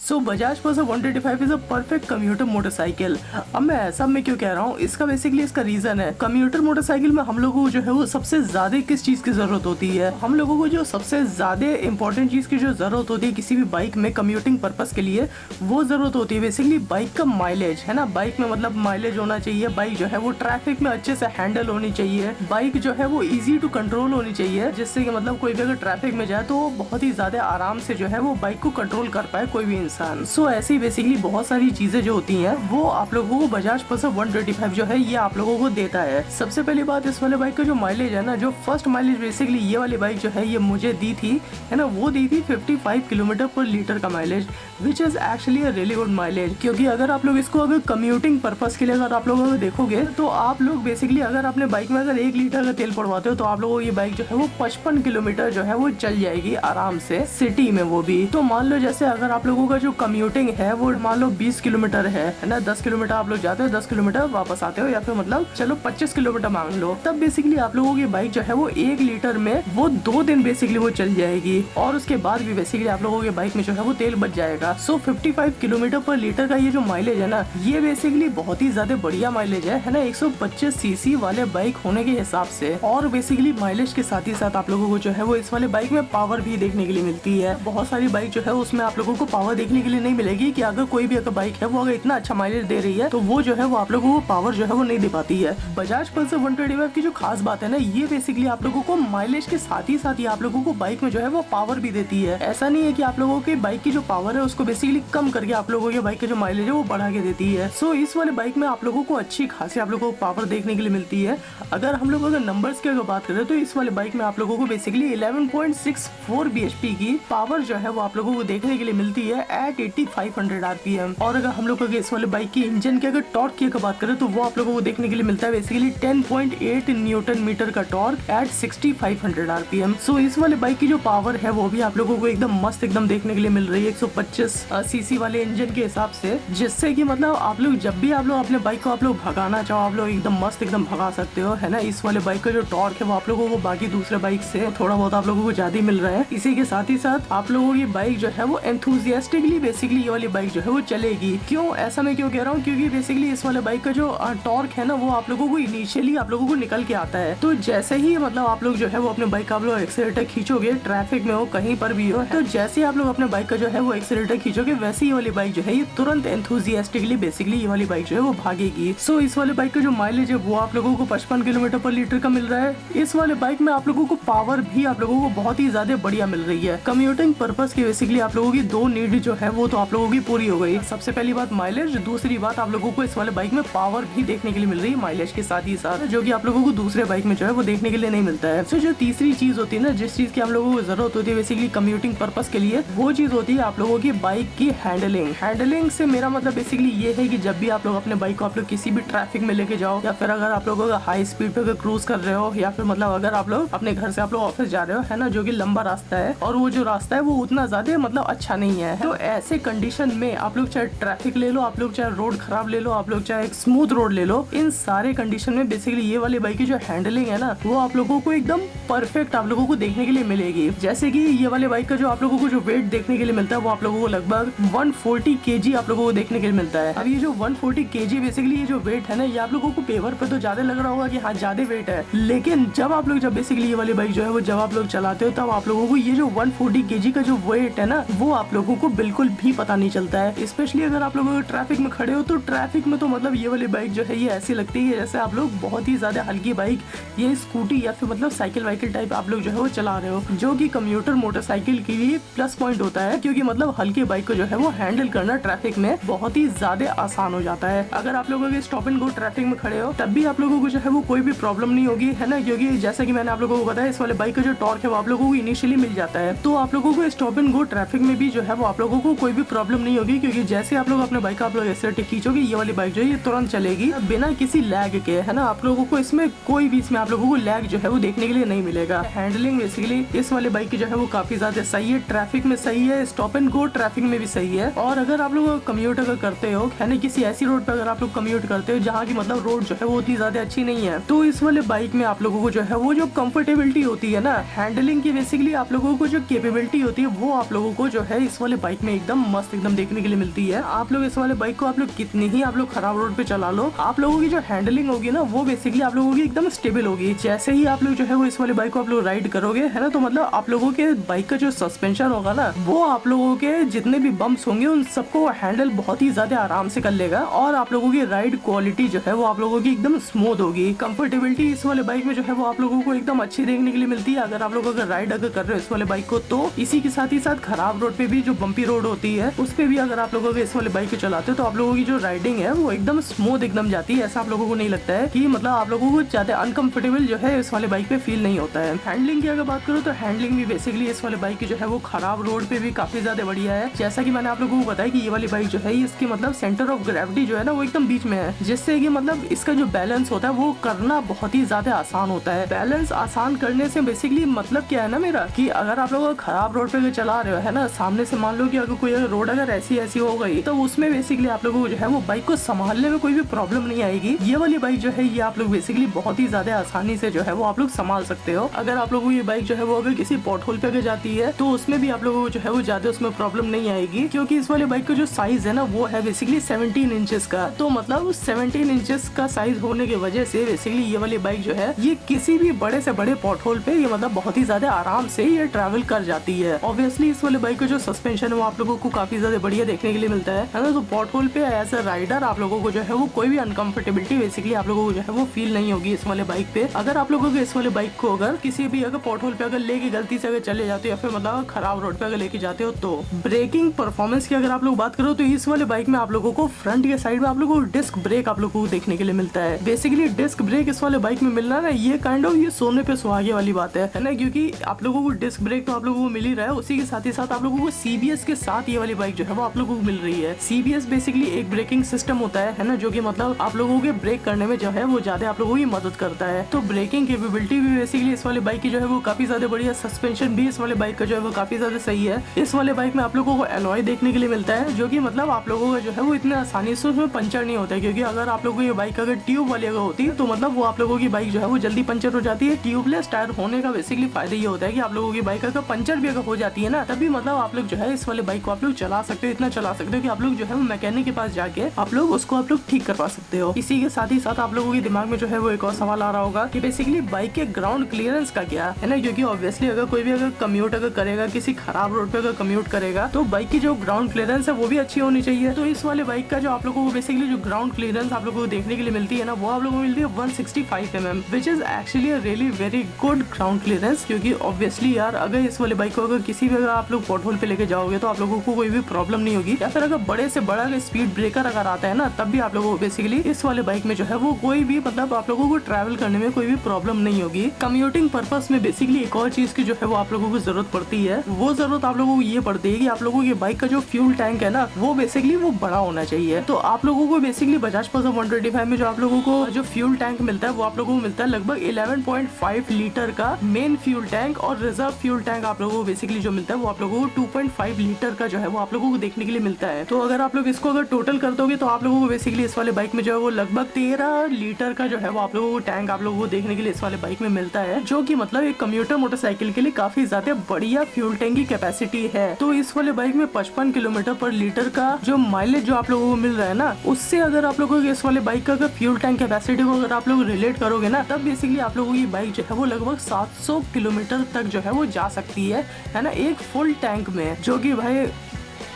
So Bajaj Pulsar 125 is a perfect commuter motorcycle. अब मैं ऐसा मैं क्यों कह रहा हूँ, इसका बेसिकली इसका रीजन है, कम्यूटर मोटरसाइकिल में हम लोगों को जो है वो सबसे ज्यादा किस चीज की जरूरत होती है, हम लोगों को जो सबसे ज्यादा इंपॉर्टेंट चीज की जो जरूरत होती है किसी भी बाइक में कम्यूटिंग पर्पस के लिए, वो जरूरत होती है बेसिकली बाइक का माइलेज, है ना। बाइक में मतलब माइलेज होना चाहिए, बाइक जो है वो ट्रैफिक में अच्छे से हैंडल होनी चाहिए, बाइक जो है वो इजी टू कंट्रोल होनी चाहिए, जिससे कि मतलब कोई भी अगर ट्रैफिक में जाए तो बहुत ही ज्यादा आराम से जो है वो बाइक को कंट्रोल कर पाए कोई भी इंसान। सो ऐसी बेसिकली बहुत सारी चीजें जो होती हैं वो आप लोगों को बजाज पल्सर 125 जो है ये आप लोगों को देता है। सबसे पहली बात, इस वाले बाइक का जो माइलेज है ना, जो फर्स्ट माइलेज बेसिकली ये वाली बाइक जो है ये मुझे दी थी, है ना, वो दी थी 55 किलोमीटर पर लीटर का mileage, which is actually a really good mileage. क्योंकि अगर आप लोग इसको अगर कम्यूटिंग पर्पस के लिए अगर आप लोग अगर देखोगे तो आप लोग बेसिकली अगर अपने बाइक में अगर 1 लीटर का तेल पड़वाते हो तो आप लोगों को ये बाइक जो है वो 55 किलोमीटर जो है वो चल जाएगी आराम से सिटी में, वो भी। तो मान लो जैसे अगर आप लोगों का जो कम्यूटिंग है वो मान लो 20 किलोमीटर है ना, 10 किलोमीटर आप लोग जाते हो, 10 किलोमीटर वापस आते हो, या फिर मतलब चलो 25 किलोमीटर मान लो, तब बेसिकली आप लोगों की बाइक जो है वो 1 लीटर में वो 2 दिन बेसिकली वो चल जाएगी, और उसके बाद भी बेसिकली आप लोगों की बाइक में जो है वो तेल बच जाएगा। सो 55 किलोमीटर पर लीटर का ये जो माइलेज है ना, ये बेसिकली बहुत ही ज्यादा बढ़िया माइलेज है ना, 125 सीसी वाले बाइक होने के हिसाब से। और बेसिकली माइलेज के साथ ही साथ आप लोगों को जो है वो इस वाले बाइक में पावर भी देखने के लिए मिलती है। बहुत सारी बाइक जो है उसमें आप लोगों को पावर देखने के लिए नहीं मिलेगी, कि अगर कोई भी अगर बाइक है वो अगर इतना अच्छा माइलेज दे रही है तो वो जो है वो आप लोगों को पावर जो है वो नहीं दे पाती है। बजाज पल्सर 125 की जो खास बात है ना, ये बेसिकली आप लोगों को माइलेज के साथ ही आप लोगों को बाइक में जो है वो पावर भी देती है। ऐसा नहीं है कि आप लोगों की बाइक की जो पावर है उसको बेसिकली कम करके आप लोगों की बाइक की जो माइलेज है वो बढ़ा के देती है। सो इस वाले बाइक में आप लोगों को अच्छी खासी आप लोगों को पावर देखने के लिए मिलती है। अगर हम लोग अगर नंबर्स की अगर बात करें तो इस वाले बाइक में आप लोगों को बेसिकली 11.64 bhp की पावर जो है वो आप लोगों को देखने के लिए मिलती है एट 8500 RPM। और अगर हम लोग अगर इस वाले बाइक की इंजन की अगर टॉर्क की अगर बात करें तो वो आप लोगों को देखने के लिए मिलता है बेसिकली 10.8 न्यूटन मीटर का टॉर्क एट 6500 RPM। सो इस वाले बाइक की जो पावर है वो भी आप लोगों को एकदम मस्त एकदम देखने के लिए मिल रही है 125 सीसी वाले इंजन के हिसाब से, जिससे कि मतलब आप लोग जब भी आप लोग अपने बाइक को आप लोग भगाना चाहो आप लोग एकदम मस्त एकदम भगा सकते हो, है ना। इस वाले बाइक का जो टॉर्क है वो आप लोगों को बाकी दूसरे बाइक से थोड़ा बहुत आप लोगों को ज्यादा मिल रहा है। इसी के साथ ही साथ आप लोगों की बाइक जो है वो एंथुसियास्टिकली बेसिकली ये वाली बाइक जो है वो चलेगी। क्यों ऐसा मैं क्यों कह रहा हूँ, क्योंकि बेसिकली इस वाले बाइक का जो टॉर्क है ना वो आप लोगों को इनिशियली आप लोगों को निकल के आता है। तो जैसे ही मतलब आप लोग जो है वो अपने बाइक का आप लोग एक्सीलरेटर खींचोगे, ट्रैफिक में हो कहीं पर भी हो, तो जैसे आप लोग अपने बाइक का जो है वो एक्सीलरेटर खींचोगे, वैसे ही वाली बाइक जो है ये तुरंत एंथुसियास्टिकली बेसिकली ये वाली बाइक जो है वो भागेगी। सो इस वाले बाइक का जो माइलेज है वो आप लोगों को 55 किलोमीटर पर लीटर का मिल रहा है। इस वाले बाइक में आप लोगों को पावर भी आप लोगों को बहुत ही ज्यादा बढ़िया मिल रही है। कम्यूटिंग पर्पस की बेसिकली आप लोगों की 2 नीड जो है वो तो आप लोगों की पूरी हो गई। सबसे पहली बात माइलेज, दूसरी बात आप लोगों को इस वाले बाइक में पावर भी देखने के लिए मिल रही है माइलेज के साथ ही साथ, जो कि आप लोगों को दूसरे बाइक में जो है वो देखने के लिए नहीं मिलता है। सो जो तीसरी चीज होती है ना, जिस चीज की आप लोगों को जरूरत होती है बेसिकली कम्यूटिंग पर्पस के लिए, वो चीज होती है आप लोगों की बाइक की हैंडलिंग। हैंडलिंग से मेरा मतलब बेसिकली ये है कि जब भी आप लोग अपने बाइक को आप लोग किसी भी ट्रैफिक में लेके जाओ, या फिर अगर आप लोग हाई स्पीड पे अगर क्रूज कर रहे हो, या फिर मतलब अगर आप लोग अपने घर से आप लोग ऑफिस जा रहे हो, है ना, जो कि लंबा रास्ता है और वो जो रास्ता है वो उतना ज्यादा मतलब अच्छा नहीं है, तो ऐसे कंडीशन में आप लोग चाहे ट्रैफिक ले लो, आप लोग चाहे रोड खराब ले लो, आप लोग चाहे स्मूथ रोड ले लो, इन सारे कंडीशन में बेसिकली ये वाली बाइक की जो हैंडलिंग है ना वो आप लोगों को एकदम परफेक्ट आप लोगों को देखने के लिए मिलेगी। जैसे कि ये वाले बाइक का जो आप लोगों को जो वेट देखने के लिए मिलता है वो आप लोगों को लगभग 140 kg आप लोगों को देखने के लिए मिलता है। अब ये जो 140 kg बेसिकली ये जो वेट है ना, ये आप लोगों को पेपर पे तो ज्यादा लग रहा होगा कि हाँ ज्यादा वेट है, लेकिन जब आप लोग जब बेसिकली ये वाली बाइक जो है वो जब आप लोग चलाते हो तब आप लोगों को ये जो 140 kg का जो वेट है ना वो आप लोगों को बिल्कुल भी पता नहीं चलता है। स्पेशली अगर आप लोग ट्रैफिक में खड़े हो तो ट्रैफिक में तो मतलब ये वाली बाइक जो है ये ऐसी लगती है जैसे आप लोग बहुत ही ज्यादा हल्की बाइक, ये स्कूटी या फिर मतलब साइकिल वाइकिल टाइप आप लोग जो है वो चला रहे हो, जो कि कम्यूटर मोटरसाइकिल के लिए प्लस पॉइंट होता है, क्योंकि मतलब हल्की बाइक को जो है वो हैंडल करना ट्रैफिक में बहुत ही ज्यादा आसान हो जाता है। अगर आप लोगों के स्टॉप एंड गो ट्रैफिक में खड़े हो तब भी आप लोगों को जो है वो कोई भी प्रॉब्लम नहीं होगी, है ना, क्योंकि जैसा कि मैंने आप लोगों को बताया इस वाले बाइक का जो टॉर्क है वो आप लोगों को इनिशियली मिल जाता है, तो आप लोगों को स्टॉप एंड गो ट्रैफिक में भी जो है वो आप लोगों को कोई भी प्रॉब्लम नहीं होगी, क्योंकि जैसे आप लोग अपने बाइक का आप लोग एक्सीलरेटर खींचोगे ये वाली बाइक जो है ये तुरंत चलेगी बिना किसी लैग के, है ना। आप लोगों को इसमें कोई भी इसमें आप लोगों को लैग जो है वो देखने के लिए नहीं मिलेगा। हैंडलिंग बेसिकली इस वाले बाइक की जो है वो काफी ज्यादा सही है, ट्रैफिक में सही है, स्टॉप एंड गो ट्रैफिक में भी सही है। और अगर आप लोग कम्यूट अगर करते हो, है ना, किसी ऐसी रोड पे अगर आप लोग कम्यूट करते हो जहाँ की मतलब रोड जो है वो उतनी ज्यादा अच्छी नहीं है, तो इस वाले बाइक में आप लोगों को जो है वो जो कंफर्टेबिलिटी होती है ना हैंडलिंग की, बेसिकली आप लोगों को जो कैपेबिलिटी होती है वो आप लोगों को जो है इस वाले बाइक में एकदम मस्त एकदम देखने के लिए मिलती है। आप लोग इस वाले बाइक को आप लोग कितनी ही आप लोग खराब रोड पे चला लो, आप लोगों की जो हैंडलिंग होगी ना वो बेसिकली आप लोगों की एकदम स्टेबल होगी। जैसे ही आप लोग जो है वो इस वाले बाइक को आप लोग राइड करोगे है ना, तो मतलब आप लोगों के बाइक का जो सस्पेंशन होगा ना वो आप लोगों के जितने भी बम्प्स होंगे उन सबको हैंडल बहुत ही ज्यादा आराम से कर लेगा और आप लोगों की राइड क्वालिटी जो है वो आप लोगों की एकदम स्मूथ होगी। कंफर्टेबिलिटी इस वाले बाइक में जो है वो आप लोगों को एकदम अच्छी देखने के लिए मिलती है। अगर आप लोग अगर राइड अगर कर रहे हो इस वाले बाइक को, तो इसी के साथ ही साथ खराब रोड पे भी जो बम्पी रोड होती है उस पे भी अगर आप लोग इस वाले बाइक को चलाते हो तो आप लोगों की जो राइडिंग है वो एकदम स्मूथ एकदम जाती है। ऐसा आप लोगों को नहीं लगता है कि मतलब आप लोगों को ज्यादा अनकंफर्टेबल जो है इस वाले बाइक पे फील नहीं होता है। हैंडलिंग की अगर बात करूँ तो हैंडलिंग भी बेसिकली इस वाले बाइक की जो है वो खराब रोड पे भी काफी ज्यादा बढ़िया है। जैसा कि मैंने आप लोगों को बताया कि ये वाली बाइक जो है इसकी मतलब सेंटर ऑफ ग्रेविटी जो है ना वो एकदम बीच में है, जिससे कि मतलब इसका जो बैलेंस होता है वो करना बहुत ही ज्यादा आसान होता है। बैलेंस आसान करने से बेसिकली मतलब क्या है ना मेरा, कि अगर आप लोग खराब रोड पे चला रहे हो है ना, सामने से मान लो कि अगर कोई रोड अगर ऐसी हो गई तो उसमें बेसिकली आप लोगों को जो है वो बाइक को संभालने में कोई भी प्रॉब्लम नहीं आएगी। ये वाली बाइक जो है ये आप लोग बेसिकली बहुत ही ज्यादा आसानी से जो है वो आप लोग संभाल सकते हो। अगर आप लोगों को ये बाइक जो है वो अगर किसी पॉट होल पे अगर जाती है तो उसमें भी आप लोगों को जो है वो ज्यादा उसमें प्रॉब्लम नहीं आएगी, क्योंकि इस वाले बाइक का जो साइज है ना वो है बेसिकली 17 इंचेस का। तो मतलब 17 इंचेस का साइज होने की वजह से बेसिकली ये वाली बाइक जो है ये किसी भी बड़े से बड़े पॉट होल पे ये मतलब बहुत ही ज्यादा आराम से ये ट्रैवल कर जाती है। ऑब्वियसली इस वाले बाइक का जो सस्पेंशन है वो आप लोगों को काफी ज्यादा बढ़िया देखने के लिए मिलता है ना। तो पॉट होल पे एज अ राइडर आप लोगों को जो है वो कोई भी अनकंफर्टेबिलिटी बेसिकली आप लोगों को जो है वो फील नहीं होगी इस वाले बाइक पे। अगर आप लोगों को इस वाले बाइक को अगर किसी भी अगर पॉट होल पे अगर लेके गलती से अगर चले जाते हो या फिर मतलब खराब रोड पे अगर लेके जाते हो, तो ब्रेकिंग परफॉर्मेंस की अगर आप लोग बात करो तो इस वाले बाइक में आप लोगों को फ्रंट के साइड में आप लोगों को डिस्क ब्रेक आप लोगों को देखने के लिए मिलता है। बेसिकली डिस्क ब्रेक इस वाले बाइक में मिलना ना ये काइंड ऑफ ये सोने पे सुहागे वाली बात है ना, क्योंकि आप लोगों को डिस्क ब्रेक तो आप लोगों को मिल ही रहा है, उसी के साथ ही साथ आप लोगों को सीबीएस के साथ ये वाली बाइक जो है वो आप लोगों को मिल रही है। सीबीएस बेसिकली एक ब्रेकिंग सिस्टम होता है ना, जो कि मतलब आप लोगों के ब्रेक करने में जो है वो ज्यादा आप लोगों की मदद करता है। तो ब्रेकिंग कैपेबिलिटी भी बेसिकली इस वाले बाइक की जो है वो काफी ज्यादा बढ़िया। सस्पेंशन भी इस वाले बाइक का जो है वो काफी ज्यादा सही है। इस वाले बाइक में आप लोगों को एलॉय देखने के लिए मिलता है, जो कि मतलब आप लोगों का जो है वो इतने आसानी से उसमें पंचर नहीं होता है, क्योंकि अगर आप लोगों की बाइक अगर ट्यूब वाली अगर होती है तो मतलब वो आप लोगों की बाइक जो है वो जल्दी पंचर हो जाती है। ट्यूबलेस टायर होने का बेसिकली फायदा ये होता है कि आप लोगों की बाइक अगर पंचर भी अगर हो जाती है ना, तभी मतलब आप लोग जो है इस वाले बाइक को आप लोग चला सकते हो, इतना चला सकते हो कि आप लोग जो है मैकेनिक के पास जाके आप लोग उसको आप लोग ठीक करवा सकते हो। इसी के साथ ही साथ आप लोगों के दिमाग में जो है वो एक और सवाल आ रहा होगा कि बेसिकली बाइक के ग्राउंड क्लियरेंस का क्या है ना, क्योंकि ऑब्वियसली अगर कोई भी अगर कम्यूट अगर करेगा किसी खराब रोड पे अगर कम्यूट करेगा तो बाइक की जो ग्राउंड क्लियरेंस है वो भी अच्छी होनी चाहिए। तो इस वाले बाइक का जो आप लोगों को बेसिकली जो ग्राउंड क्लियरेंस आप लोगों को देखने के लिए मिलती है ना, वो आप लोगों को मिलती है 165 mm, which is actually a really very good ground clearance. क्योंकि ऑब्वियसली यार अगर इस वाले बाइक को अगर किसी भी अगर आप लोग पॉट होल पे लेके जाओगे तो आप लोगों को कोई भी प्रॉब्लम नहीं होगी, या फिर अगर बड़े से बड़ा स्पीड ब्रेकर अगर आता है ना तब भी आप लोगों को बेसिकली इस वाले बाइक में जो है वो कोई भी मतलब आप लोगों को ट्रैवल करने में कोई भी प्रॉब्लम नहीं होगी। कम्यूटिंग पर्पस में बेसिकली एक और चीज की जो है वो आप लोगों को जरूरत पड़ती है, वो जरूरत आप लोगों को ये पड़ती है कि आप लोगों की बाइक का जो फ्यूल टैंक है ना वो बेसिकली वो बड़ा होना चाहिए। तो आप लोगों को बेसिकली बजाज पल्सर 125 में जो आप लोगों को जो फ्यूल टैंक मिलता है वो आप लोगों को मिलता है लगभग 11.5 लीटर का मेन फ्यूल टैंक, और रिजर्व फ्यूल टैंक आप लोगों को बेसिकली जो मिलता है वो आप लोगों को 2.5 लीटर का जो है वो आप लोगों को देखने के लिए मिलता है। तो अगर आप लोग इसको अगर टोटल कर दोगे तो आप लोगों को बेसिकली इस वाले बाइक में जो है वो लगभग 13 लीटर का जो है वो आप लोगों को टैंक आप लोगों को देखने के लिए इस वाले बाइक में मिलता है, जो कि मतलब एक कम्यूटर मोटरसाइकिल के लिए काफी ज्यादा बढ़िया फ्यूल टैंक की कैपेसिटी है। तो इस वाले बाइक में 55 किलोमीटर पर लीटर का जो माइलेज जो आप लोगों को मिल रहा है ना, उससे अगर आप लोगों को इस वाले बाइक का फ्यूल टैंक कैपेसिटी को अगर आप लोग रिलेट करोगे ना, तब बेसिकली आप लोगों की बाइक जो है वो लगभग 700 किलोमीटर तक जो है वो जा सकती है ना, एक फुल टैंक में, जो कि भाई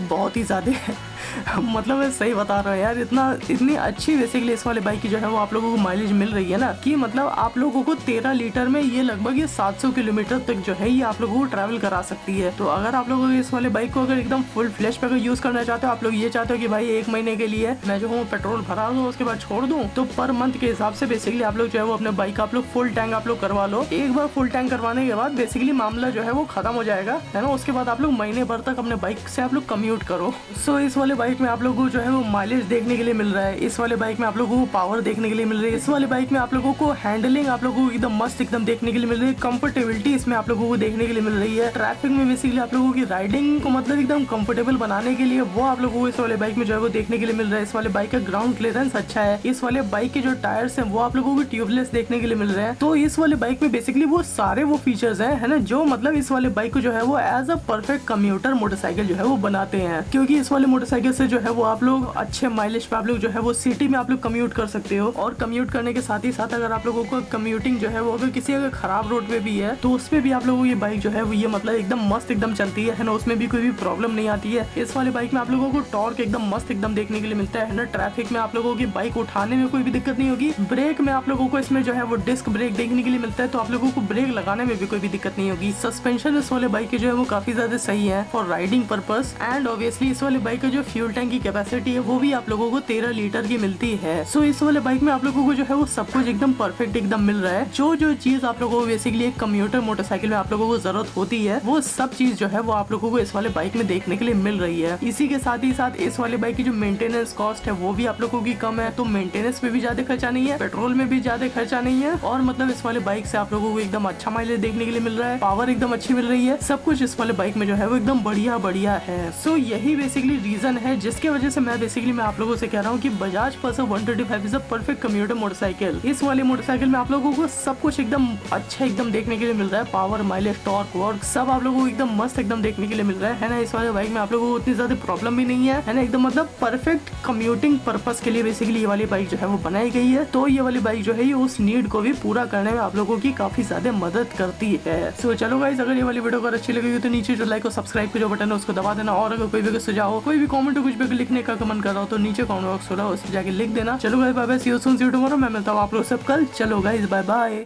बहुत ही ज्यादा मतलब मैं सही बता रहा हूँ यार, इतनी अच्छी बेसिकली इस वाले बाइक की जो है वो आप लोगों को माइलेज मिल रही है ना, कि मतलब आप लोगों को 13 लीटर में ये लगभग ये 700 किलोमीटर तक जो है ये आप लोगों को ट्रैवल करा सकती है। तो अगर आप लोगों को इस वाले बाइक को अगर एकदम फुल फ्लैश पे अगर यूज करना चाहते हो, आप लोग ये चाहते हो कि भाई 1 महीने के लिए मैं जो हूँ पेट्रोल भरा दूँ उसके बाद छोड़ दूँ, तो पर मंथ के हिसाब से बेसिकली आप लोग जो है वो अपने बाइक का आप लोग फुल टैंक आप लोग करवा लो। एक बार फुल टैंक करवाने के बाद बेसिकली मामला जो है वो खत्म हो जाएगा है ना, उसके बाद आप लोग महीने भर तक अपने बाइक से आप लोग कम्यूट करो। सो इस वाले बाइक में आप लोगों को जो है वो माइलेज देखने के लिए मिल रहा है, इस वाले बाइक में आप लोगों को पावर देखने के लिए मिल रही है, इस वाले बाइक में आप लोगों को हैंडलिंग आप लोगों को एकदम मस्त एकदम देखने के लिए मिल रही है, कंफर्टेबिलिटी इसमें आप लोगों को देखने के लिए मिल रही है। ट्रैफिक में बेसिकली आप लोगों की राइडिंग को मतलब एकदम कंफर्टेबल बनाने के लिए वो आप लोगों को इस वाले बाइक में जो है वो देखने के लिए मिल रहा है। इस वाले बाइक का ग्राउंड क्लियरेंस अच्छा है, इस वाले बाइक के जो टायर्स हैं वो आप लोगों को ट्यूबलेस देखने के लिए मिल रहे हैं। तो इस वाले बाइक में बेसिकली वो सारे वो फीचर्स हैं, है ना, जो मतलब इस वाले बाइक को जो है वो as a perfect commuter motorcycle जो है वो बनाते हैं। क्योंकि इस वाले मोटरसाइकिल से जो है वो आप लोग अच्छे माइलेज पे आप लोग जो है वो सिटी में आप लोग कम्यूट कर सकते हो, और कम्यूट करने के साथ ही साथ अगर आप लोगों को कम्यूटिंग जो है वो अगर किसी अगर खराब रोड पे भी है तो उसमें भी आप लोगों को ये बाइक जो है वो ये मतलब एकदम मस्त एकदम चलती है ना, उसमें भी कोई भी प्रॉब्लम नहीं आती है। इस वाले बाइक में आप लोगों को टॉर्क एकदम मस्त एकदम देखने के लिए मिलता है ना। ट्रैफिक में आप लोगों की बाइक उठाने में कोई भी दिक्कत नहीं होगी। ब्रेक में आप लोगों को इसमें जो है वो डिस्क ब्रेक देखने के लिए मिलता है, तो आप लोगों को ब्रेक लगाने में भी कोई भी दिक्कत नहीं होगी। सस्पेंशन इस वाले बाइक के जो है वो काफी ज्यादा सही है for riding purpose, and obviously इस वाले बाइक का जो फ्यूल टैंक की कैपेसिटी है वो भी आप लोगों को 13 लीटर की मिलती है। सो इस वाले बाइक में आप लोगों को जो है वो सब कुछ एकदम परफेक्ट एकदम मिल रहा है। जो चीज आप लोगों को बेसिकली एक कम्यूटर मोटरसाइकिल में आप लोगों को जरूरत होती है वो सब चीज जो है वो आप लोगों को इस वाले बाइक में देखने के लिए मिल रही है। इसी के साथ ही साथ इस वाले बाइक की जो मेंटेनेंस कॉस्ट है वो भी आप लोगों की कम है, तो मेंटेनेंस में भी ज्यादा खर्चा नहीं है, पेट्रोल में भी ज्यादा खर्चा नहीं है, और मतलब इस वाले बाइक से आप लोगों को एकदम अच्छा माइलेज देखने के लिए मिल रहा है, पावर एकदम अच्छी मिल रही है, सब कुछ इस वाले बाइक में जो है वो एकदम बढ़िया बढ़िया है। सो यही बेसिकली रीजन है जिसके वजह से मैं आप लोगों से कह रहा हूँ कि Bajaj Pulsar 125 is a perfect commuter motorcycle. इस वाले मोटरसाइकिल में आप लोगों को सब कुछ एकदम अच्छा एकदम देखने के लिए मिल रहा है, पावर माइलेज टॉर्क वर्क सब आप लोगों को एकदम मस्त एकदम देखने के लिए मिल रहा है ना। इस वाले बाइक में आप लोगों को उतनी ज्यादा प्रॉब्लम भी नहीं है ना, एकदम मतलब परफेक्ट कम्यूटिंग पर्पस के लिए बेसिकली ये वाली बाइक जो है वो बनाई गई है। तो ये वाली बाइक जो है ये उस नीड को भी पूरा करने में आप लोगों की काफी ज्यादा मदद करती है। सो चलो गाइस, अगर ये वाली वीडियो अगर अच्छी लगेगी तो नीचे जो लाइक और सब्सक्राइब का जो बटन है उसको दबा देना, और अगर कोई भी सुझाव कोई भी कमेंट कुछ भी लिखने का कमेंट कर रहा हो तो नीचे कमेंट बॉक्स खुला उस पर जाके लिख देना। चलो guys, bye bye, see you soon, see you tomorrow. मैं मिलता हूँ आप लोग सब कल। चलो गाइस, बाय बाय।